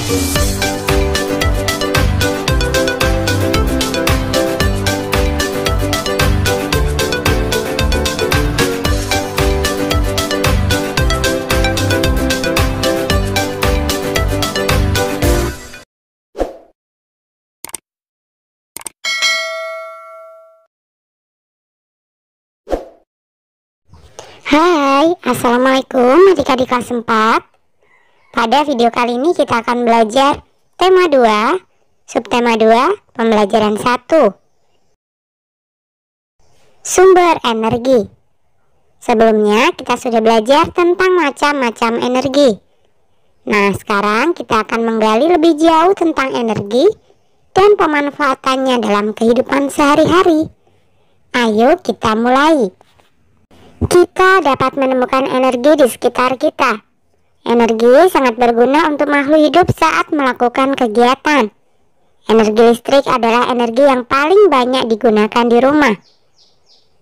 Hai, Assalamualaikum adik-adik kelas 4. Pada video kali ini kita akan belajar tema 2, subtema 2, pembelajaran 1. Sumber energi. Sebelumnya kita sudah belajar tentang macam-macam energi. Nah, sekarang kita akan menggali lebih jauh tentang energi dan pemanfaatannya dalam kehidupan sehari-hari. Ayo kita mulai. Kita dapat menemukan energi di sekitar kita. Energi sangat berguna untuk makhluk hidup saat melakukan kegiatan. Energi listrik adalah energi yang paling banyak digunakan di rumah.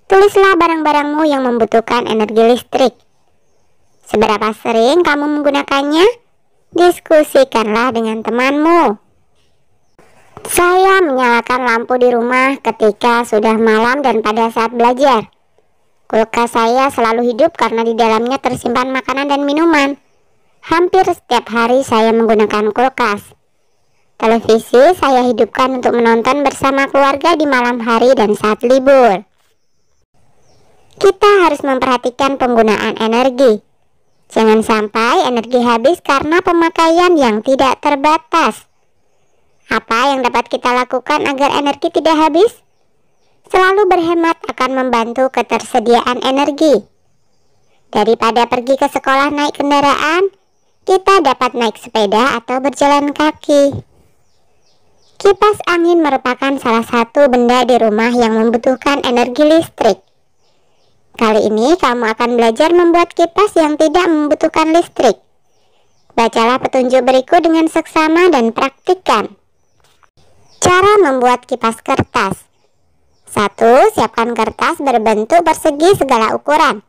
Tulislah barang-barangmu yang membutuhkan energi listrik. Seberapa sering kamu menggunakannya? Diskusikanlah dengan temanmu. Saya menyalakan lampu di rumah ketika sudah malam dan pada saat belajar. Kulkas saya selalu hidup karena di dalamnya tersimpan makanan dan minuman. Hampir setiap hari saya menggunakan kulkas. Televisi saya hidupkan untuk menonton bersama keluarga di malam hari dan saat libur. Kita harus memperhatikan penggunaan energi. Jangan sampai energi habis karena pemakaian yang tidak terbatas. Apa yang dapat kita lakukan agar energi tidak habis? Selalu berhemat akan membantu ketersediaan energi. Daripada pergi ke sekolah naik kendaraan, kita dapat naik sepeda atau berjalan kaki. Kipas angin merupakan salah satu benda di rumah yang membutuhkan energi listrik. Kali ini kamu akan belajar membuat kipas yang tidak membutuhkan listrik. Bacalah petunjuk berikut dengan seksama dan praktikkan. Cara membuat kipas kertas. 1. Siapkan kertas berbentuk persegi segala ukuran.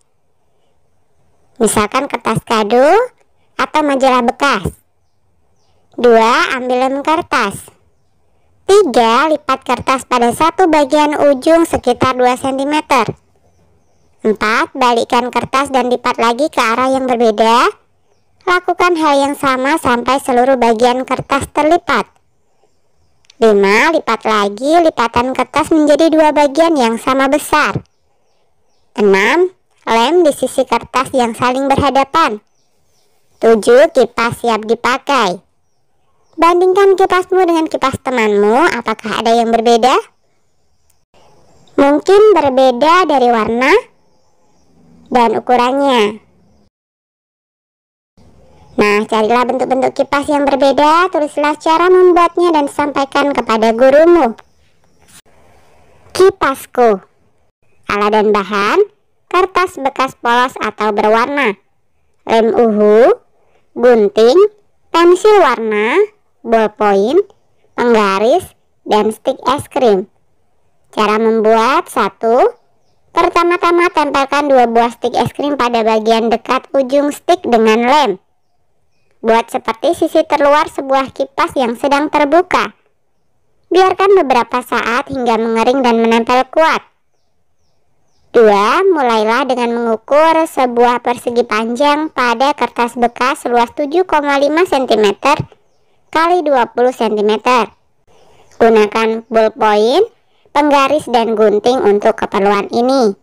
Misalkan kertas kado atau majalah bekas. 2. Ambil lem kertas. 3. Lipat kertas pada satu bagian ujung sekitar 2 cm. 4. Balikkan kertas dan lipat lagi ke arah yang berbeda. Lakukan hal yang sama sampai seluruh bagian kertas terlipat. 5. Lipat lagi lipatan kertas menjadi 2 bagian yang sama besar. 6. Lem di sisi kertas yang saling berhadapan. 7. Kipas siap dipakai. Bandingkan kipasmu dengan kipas temanmu, apakah ada yang berbeda? Mungkin berbeda dari warna dan ukurannya. Nah, carilah bentuk-bentuk kipas yang berbeda, tulislah cara membuatnya dan sampaikan kepada gurumu. Kipasku. Alat dan bahan: kertas bekas polos atau berwarna, lem uhu, gunting, pensil warna, ballpoint, penggaris, dan stik es krim. Cara membuat: 1. Pertama-tama tempelkan 2 buah stik es krim pada bagian dekat ujung stik dengan lem. Buat seperti sisi terluar sebuah kipas yang sedang terbuka. Biarkan beberapa saat hingga mengering dan menempel kuat. 2. Mulailah dengan mengukur sebuah persegi panjang pada kertas bekas seluas 7,5 cm kali 20 cm. Gunakan ballpoint, penggaris, dan gunting untuk keperluan ini.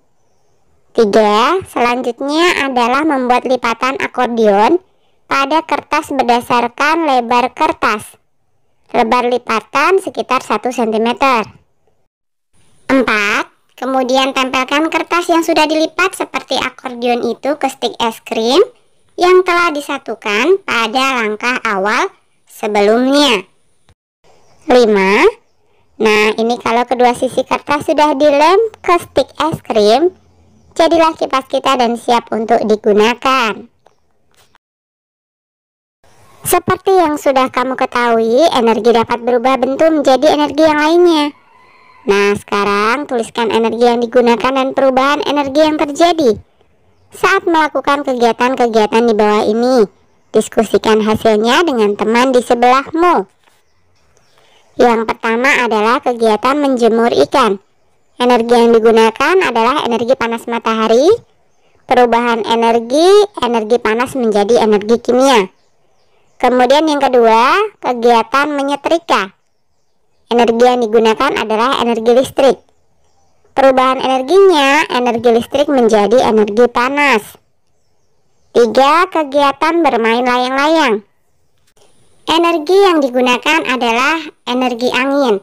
3. Selanjutnya adalah membuat lipatan akordion pada kertas berdasarkan lebar kertas. Lebar lipatan sekitar 1 cm. 4. Kemudian tempelkan kertas yang sudah dilipat seperti akordion itu ke stik es krim yang telah disatukan pada langkah awal sebelumnya. 5. Nah, ini kalau kedua sisi kertas sudah dilem ke stik es krim, jadilah kipas kita dan siap untuk digunakan. Seperti yang sudah kamu ketahui, energi dapat berubah bentuk menjadi energi yang lainnya. Nah, sekarang tuliskan energi yang digunakan dan perubahan energi yang terjadi saat melakukan kegiatan-kegiatan di bawah ini. Diskusikan hasilnya dengan teman di sebelahmu. Yang pertama adalah kegiatan menjemur ikan. Energi yang digunakan adalah energi panas matahari. Perubahan energi panas menjadi energi kimia. Kemudian yang kedua, kegiatan menyetrika. Energi yang digunakan adalah energi listrik. Perubahan energinya, energi listrik menjadi energi panas. 3. Kegiatan bermain layang-layang. Energi yang digunakan adalah energi angin.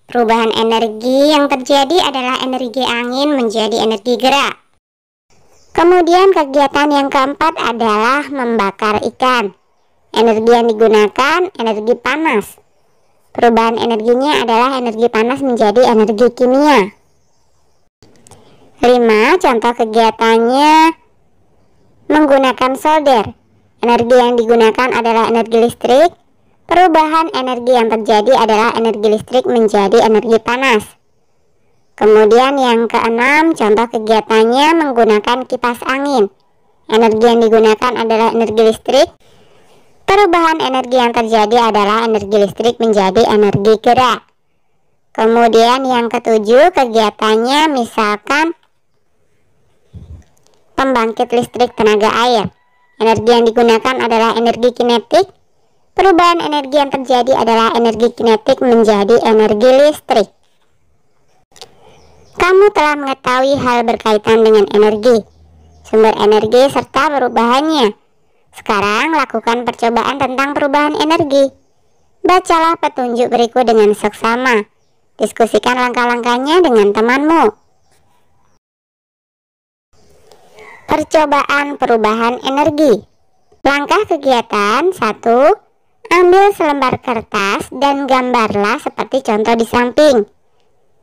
Perubahan energi yang terjadi adalah energi angin menjadi energi gerak. Kemudian kegiatan yang keempat adalah membakar ikan. Energi yang digunakan energi panas. Perubahan energinya adalah energi panas menjadi energi kimia. 5. Contoh kegiatannya menggunakan solder. Energi yang digunakan adalah energi listrik. Perubahan energi yang terjadi adalah energi listrik menjadi energi panas. Kemudian yang keenam, contoh kegiatannya menggunakan kipas angin. Energi yang digunakan adalah energi listrik. Perubahan energi yang terjadi adalah energi listrik menjadi energi gerak. Kemudian yang ketujuh, kegiatannya misalkan pembangkit listrik tenaga air. Energi yang digunakan adalah energi kinetik. Perubahan energi yang terjadi adalah energi kinetik menjadi energi listrik. Kamu telah mengetahui hal berkaitan dengan energi, sumber energi, serta perubahannya. Sekarang lakukan percobaan tentang perubahan energi. Bacalah petunjuk berikut dengan seksama. Diskusikan langkah-langkahnya dengan temanmu. Percobaan perubahan energi. Langkah kegiatan 1. Ambil selembar kertas dan gambarlah seperti contoh di samping.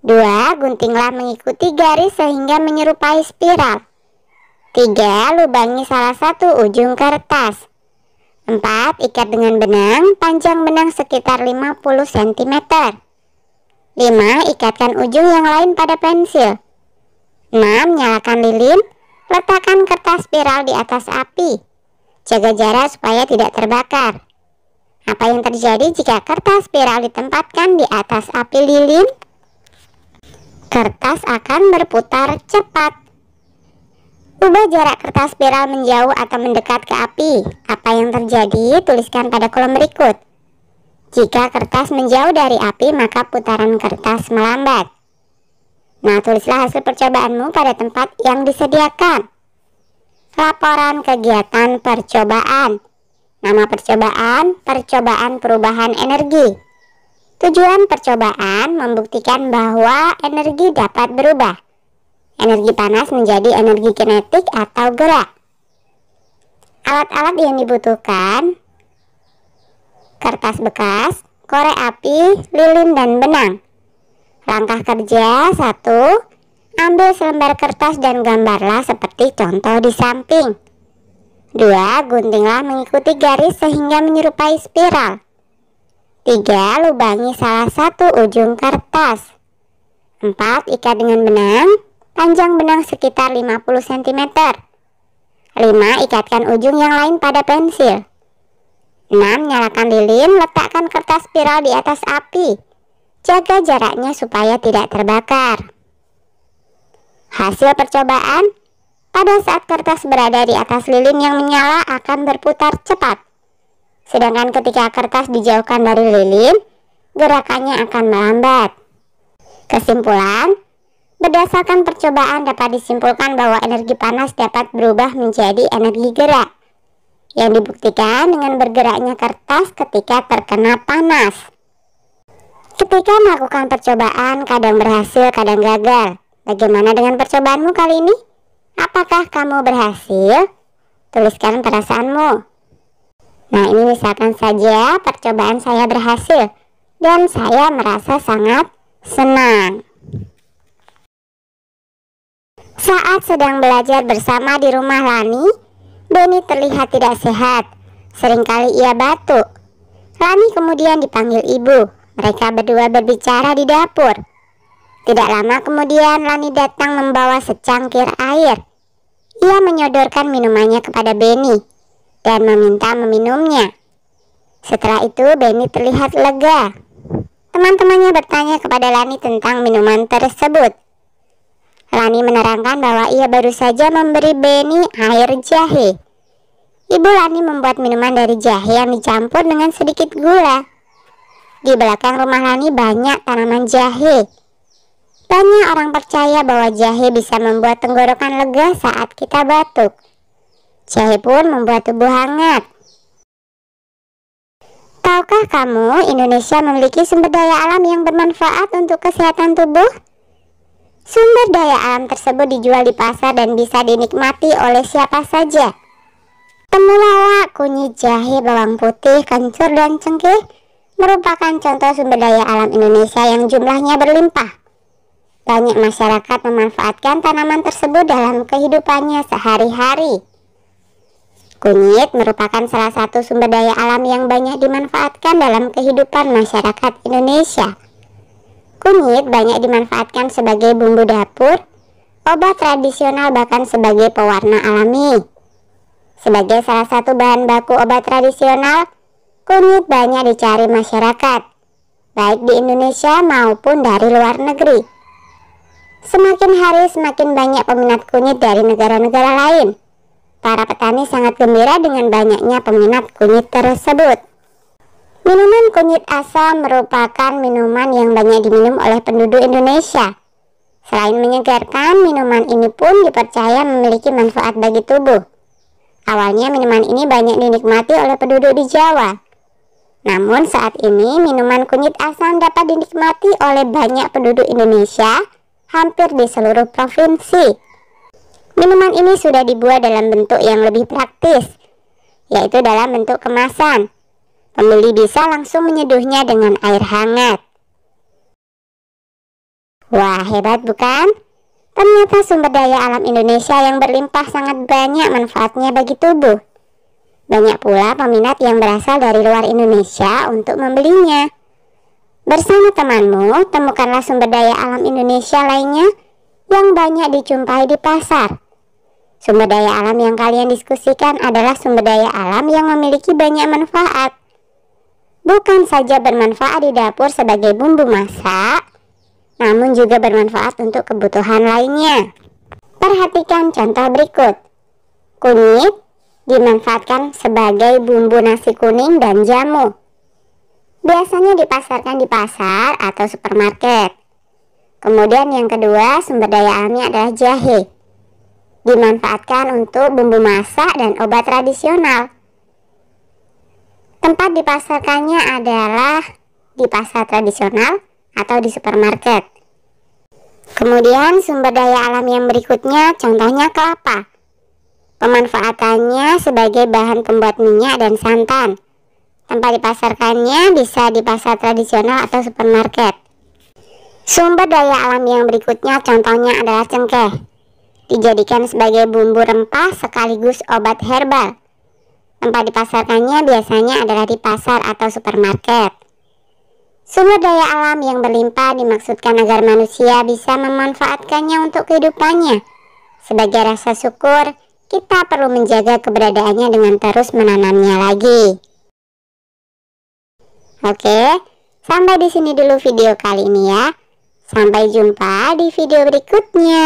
2. Guntinglah mengikuti garis sehingga menyerupai spiral. 3. Lubangi salah satu ujung kertas. 4. Ikat dengan benang, panjang benang sekitar 50 cm. 5. Ikatkan ujung yang lain pada pensil. 6. Nyalakan lilin. Letakkan kertas spiral di atas api. Jaga jarak supaya tidak terbakar. Apa yang terjadi jika kertas spiral ditempatkan di atas api lilin? Kertas akan berputar cepat. Ubah jarak kertas spiral menjauh atau mendekat ke api. Apa yang terjadi? Tuliskan pada kolom berikut. Jika kertas menjauh dari api, maka putaran kertas melambat. Nah, tulislah hasil percobaanmu pada tempat yang disediakan. Laporan kegiatan percobaan. Nama percobaan, percobaan perubahan energi. Tujuan percobaan membuktikan bahwa energi dapat berubah. Energi panas menjadi energi kinetik atau gerak. Alat-alat yang dibutuhkan: kertas bekas, korek api, lilin, dan benang. Langkah kerja 1. Ambil selembar kertas dan gambarlah seperti contoh di samping. 2. Guntinglah mengikuti garis sehingga menyerupai spiral. 3. Lubangi salah satu ujung kertas. 4. Ikat dengan benang, panjang benang sekitar 50 cm. 5. Ikatkan ujung yang lain pada pensil. 6. Nyalakan lilin, letakkan kertas spiral di atas api. Jaga jaraknya supaya tidak terbakar. Hasil percobaan: pada saat kertas berada di atas lilin yang menyala akan berputar cepat. Sedangkan ketika kertas dijauhkan dari lilin, gerakannya akan melambat. Kesimpulan: berdasarkan percobaan dapat disimpulkan bahwa energi panas dapat berubah menjadi energi gerak, yang dibuktikan dengan bergeraknya kertas ketika terkena panas. Ketika melakukan percobaan, kadang berhasil, kadang gagal. Bagaimana dengan percobaanmu kali ini? Apakah kamu berhasil? Tuliskan perasaanmu. Nah, ini misalkan saja percobaan saya berhasil dan saya merasa sangat senang. Saat sedang belajar bersama di rumah Lani, Benny terlihat tidak sehat. Seringkali ia batuk. Lani kemudian dipanggil ibu. Mereka berdua berbicara di dapur. Tidak lama kemudian Lani datang membawa secangkir air. Ia menyodorkan minumannya kepada Benny. dan meminta meminumnya. Setelah itu Benny terlihat lega. Teman-temannya bertanya kepada Lani tentang minuman tersebut. Lani menerangkan bahwa ia baru saja memberi Benny air jahe. Ibu Lani membuat minuman dari jahe yang dicampur dengan sedikit gula. Di belakang rumah Lani banyak tanaman jahe. Banyak orang percaya bahwa jahe bisa membuat tenggorokan lega saat kita batuk. Jahe pun membuat tubuh hangat. Tahukah kamu, Indonesia memiliki sumber daya alam yang bermanfaat untuk kesehatan tubuh? Sumber daya alam tersebut dijual di pasar dan bisa dinikmati oleh siapa saja. Temulawak, kunyit, jahe, bawang putih, kencur, dan cengkeh merupakan contoh sumber daya alam Indonesia yang jumlahnya berlimpah. Banyak masyarakat memanfaatkan tanaman tersebut dalam kehidupannya sehari-hari. Kunyit merupakan salah satu sumber daya alam yang banyak dimanfaatkan dalam kehidupan masyarakat Indonesia. Kunyit banyak dimanfaatkan sebagai bumbu dapur, obat tradisional, bahkan sebagai pewarna alami. Sebagai salah satu bahan baku obat tradisional, kunyit banyak dicari masyarakat, baik di Indonesia maupun dari luar negeri. Semakin hari semakin banyak peminat kunyit dari negara-negara lain. Para petani sangat gembira dengan banyaknya peminat kunyit tersebut. Minuman kunyit asam merupakan minuman yang banyak diminum oleh penduduk Indonesia. Selain menyegarkan, minuman ini pun dipercaya memiliki manfaat bagi tubuh. Awalnya minuman ini banyak dinikmati oleh penduduk di Jawa. Namun saat ini minuman kunyit asam dapat dinikmati oleh banyak penduduk Indonesia hampir di seluruh provinsi. Minuman ini sudah dibuat dalam bentuk yang lebih praktis, yaitu dalam bentuk kemasan. Pembeli bisa langsung menyeduhnya dengan air hangat. Wah, hebat bukan? Ternyata sumber daya alam Indonesia yang berlimpah sangat banyak manfaatnya bagi tubuh. Banyak pula peminat yang berasal dari luar Indonesia untuk membelinya. Bersama temanmu, temukanlah sumber daya alam Indonesia lainnya yang banyak dijumpai di pasar. Sumber daya alam yang kalian diskusikan adalah sumber daya alam yang memiliki banyak manfaat. Bukan saja bermanfaat di dapur sebagai bumbu masak, namun juga bermanfaat untuk kebutuhan lainnya. Perhatikan contoh berikut. Kunyit dimanfaatkan sebagai bumbu nasi kuning dan jamu. Biasanya dipasarkan di pasar atau supermarket. Kemudian yang kedua, sumber daya alamnya adalah jahe. Dimanfaatkan untuk bumbu masak dan obat tradisional. Tempat dipasarkannya adalah di pasar tradisional atau di supermarket. Kemudian sumber daya alam yang berikutnya contohnya kelapa. Pemanfaatannya sebagai bahan pembuat minyak dan santan. Tempat dipasarkannya bisa di pasar tradisional atau supermarket. Sumber daya alam yang berikutnya contohnya adalah cengkeh. Dijadikan sebagai bumbu rempah sekaligus obat herbal. Tempat dipasarkannya biasanya adalah di pasar atau supermarket. Sumber daya alam yang berlimpah dimaksudkan agar manusia bisa memanfaatkannya untuk kehidupannya. Sebagai rasa syukur, kita perlu menjaga keberadaannya dengan terus menanamnya lagi. Oke, sampai di sini dulu video kali ini ya. Sampai jumpa di video berikutnya.